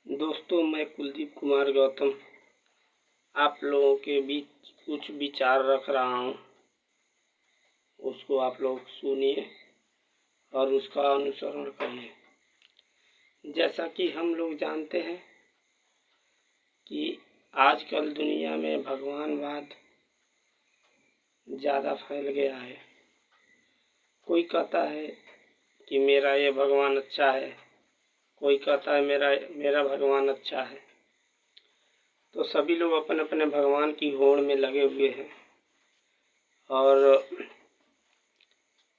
दोस्तों, मैं कुलदीप कुमार गौतम आप लोगों के बीच कुछ विचार रख रहा हूँ। उसको आप लोग सुनिए और उसका अनुसरण करिए। जैसा कि हम लोग जानते हैं कि आजकल दुनिया में भगवानवाद ज़्यादा फैल गया है। कोई कहता है कि मेरा ये भगवान अच्छा है, कोई कहता है मेरा भगवान अच्छा है। तो सभी लोग अपने अपने भगवान की होड़ में लगे हुए हैं और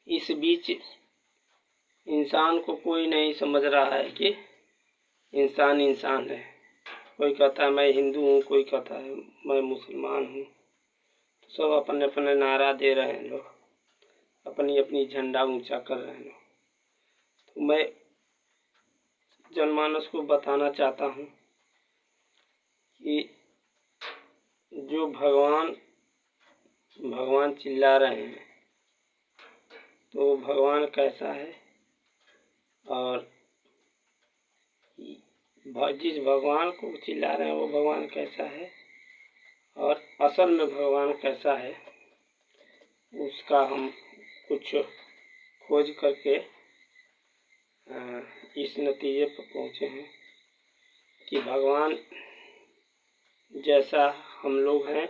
इस बीच इंसान को कोई नहीं समझ रहा है कि इंसान इंसान है। कोई कहता है मैं हिंदू हूँ, कोई कहता है मैं मुसलमान हूँ। तो सब अपने अपने नारा दे रहे हैं, लोग अपनी अपनी झंडा ऊंचा कर रहे हैं। तो मैं जनमानस को बताना चाहता हूँ कि जो भगवान चिल्ला रहे हैं तो भगवान कैसा है, और जिस भगवान को चिल्ला रहे हैं वो भगवान कैसा है और असल में भगवान कैसा है, उसका हम कुछ खोज करके इस नतीजे पर पहुँचे हैं कि भगवान जैसा हम लोग हैं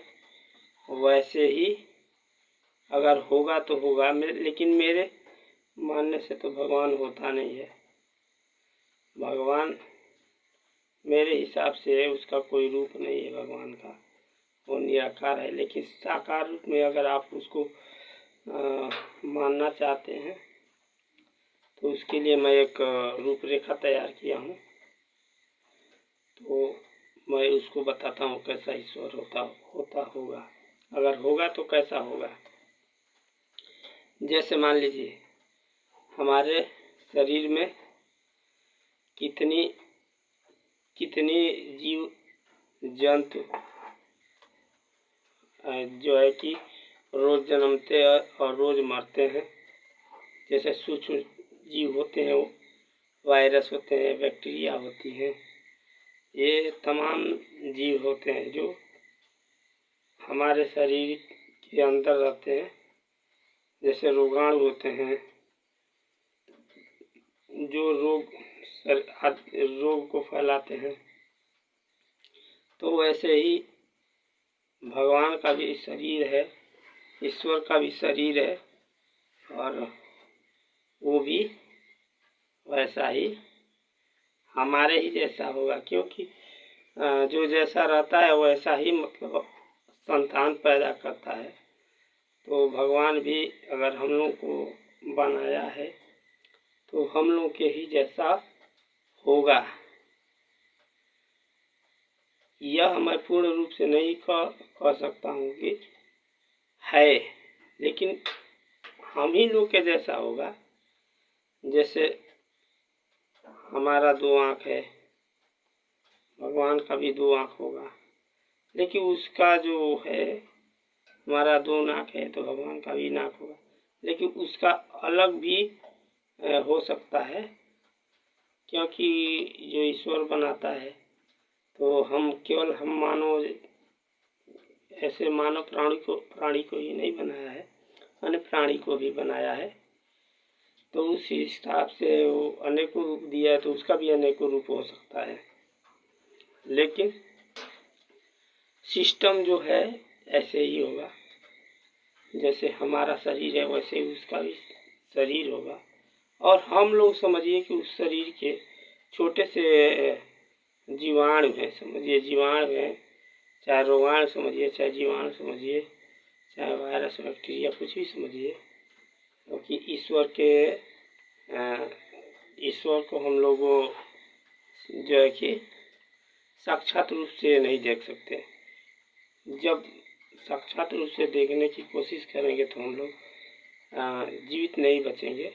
वैसे ही अगर होगा तो होगा, लेकिन मेरे मानने से तो भगवान होता नहीं है। भगवान मेरे हिसाब से उसका कोई रूप नहीं है भगवान का, वो निराकार है। लेकिन साकार रूप में अगर आप उसको मानना चाहते हैं तो उसके लिए मैं एक रूपरेखा तैयार किया हूँ। तो मैं उसको बताता हूँ कैसा ईश्वर होता होगा, अगर होगा तो कैसा होगा। जैसे मान लीजिए हमारे शरीर में कितनी जीव जंतु जो है कि रोज जन्मते हैं और रोज मरते हैं। जैसे सूक्ष्म जीव होते हैं, वायरस होते हैं, बैक्टीरिया होती हैं, ये तमाम जीव होते हैं जो हमारे शरीर के अंदर रहते हैं। जैसे रोगाणु होते हैं जो रोग को फैलाते हैं। तो वैसे ही भगवान का भी शरीर है, ईश्वर का भी शरीर है और वो भी वैसा ही हमारे ही जैसा होगा, क्योंकि जो जैसा रहता है वैसा ही मतलब संतान पैदा करता है। तो भगवान भी अगर हम लोग को बनाया है तो हम लोग के ही जैसा होगा। यह मैं पूर्ण रूप से नहीं कह सकता हूँ कि है, लेकिन हम ही लोग के जैसा होगा। जैसे हमारा 2 आँख है, भगवान का भी 2 आँख होगा, लेकिन उसका जो है, हमारा 2 नाक है तो भगवान का भी नाक होगा, लेकिन उसका अलग भी हो सकता है। क्योंकि जो ईश्वर बनाता है तो हम केवल मानव, ऐसे मानव प्राणी को ही नहीं बनाया है, अन्य प्राणी को भी बनाया है। तो उस हिसाब से वो अनेकों रूप दिया है, तो उसका भी अनेकों रूप हो सकता है। लेकिन सिस्टम जो है ऐसे ही होगा। जैसे हमारा शरीर है वैसे ही उसका भी शरीर होगा। और हम लोग समझिए कि उस शरीर के छोटे से जीवाणु हैं, समझिए जीवाणु हैं, चाहे रोगाणु समझिए, चाहे जीवाणु समझिए, चाहे वायरस बैक्टीरिया, कुछ भी समझिए। क्योंकि ईश्वर को हम लोग जो है कि साक्षात रूप से नहीं देख सकते। जब साक्षात रूप से देखने की कोशिश करेंगे तो हम लोग जीवित नहीं बचेंगे।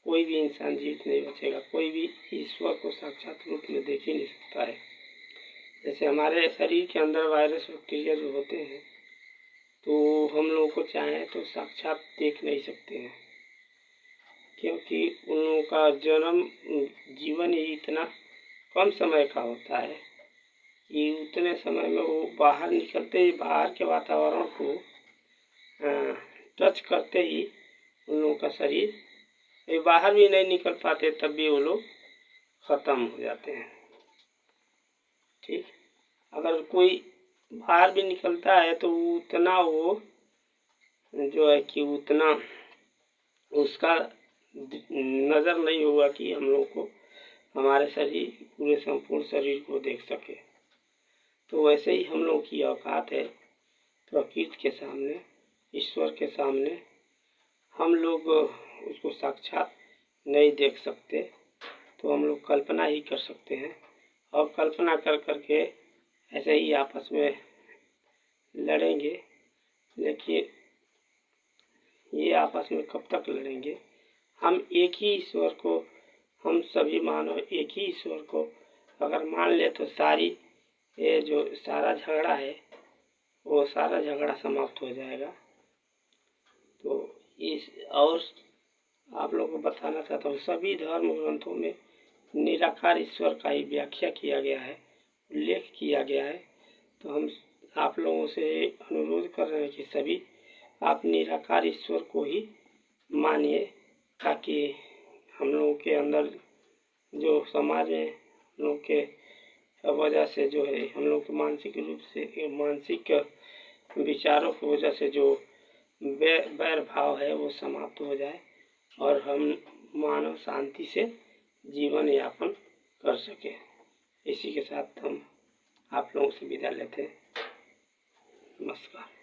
कोई भी इंसान जीवित नहीं बचेगा, कोई भी ईश्वर को साक्षात रूप में देख ही नहीं सकता है। जैसे हमारे शरीर के अंदर वायरस बैक्टीरिया जो होते हैं तो हम लोगों को चाहें तो साक्षात देख नहीं सकते हैं, क्योंकि उन लोगों का जन्म जीवन ही इतना कम समय का होता है कि उतने समय में वो बाहर निकलते ही बाहर के वातावरण को टच करते ही उन लोगों का शरीर, ये बाहर भी नहीं निकल पाते तब भी वो लोग ख़त्म हो जाते हैं। ठीक, अगर कोई बाहर भी निकलता है तो उतना वो जो है कि उतना उसका नज़र नहीं होगा कि हम लोग को हमारे शरीर पूरे संपूर्ण शरीर को देख सके। तो वैसे ही हम लोग की औकात है प्रकृति के सामने, ईश्वर के सामने। हम लोग उसको साक्षात नहीं देख सकते तो हम लोग कल्पना ही कर सकते हैं, और कल्पना कर करके ऐसे ही आपस में लड़ेंगे। लेकिन ये आपस में कब तक लड़ेंगे? हम एक ही ईश्वर को, हम सभी मानव एक ही ईश्वर को अगर मान ले तो सारी ये जो सारा झगड़ा है वो सारा झगड़ा समाप्त हो जाएगा। तो इस और आप लोगों को बताना चाहता हूँ, सभी धर्म ग्रंथों में निराकार ईश्वर का ही व्याख्या किया गया है, उल्लेख किया गया है। तो हम आप लोगों से अनुरोध कर रहे हैं कि सभी आप निराकार ईश्वर को ही मानिए, ताकि हम लोगों के अंदर जो समाज में हम लोग के वजह से जो है हम लोग के मानसिक रूप से मानसिक विचारों की वजह से जो वैर भाव है वो समाप्त हो जाए और हम मानव शांति से जीवन यापन कर सके। इसी के साथ हम आप लोगों से विदा लेते हैं। नमस्कार।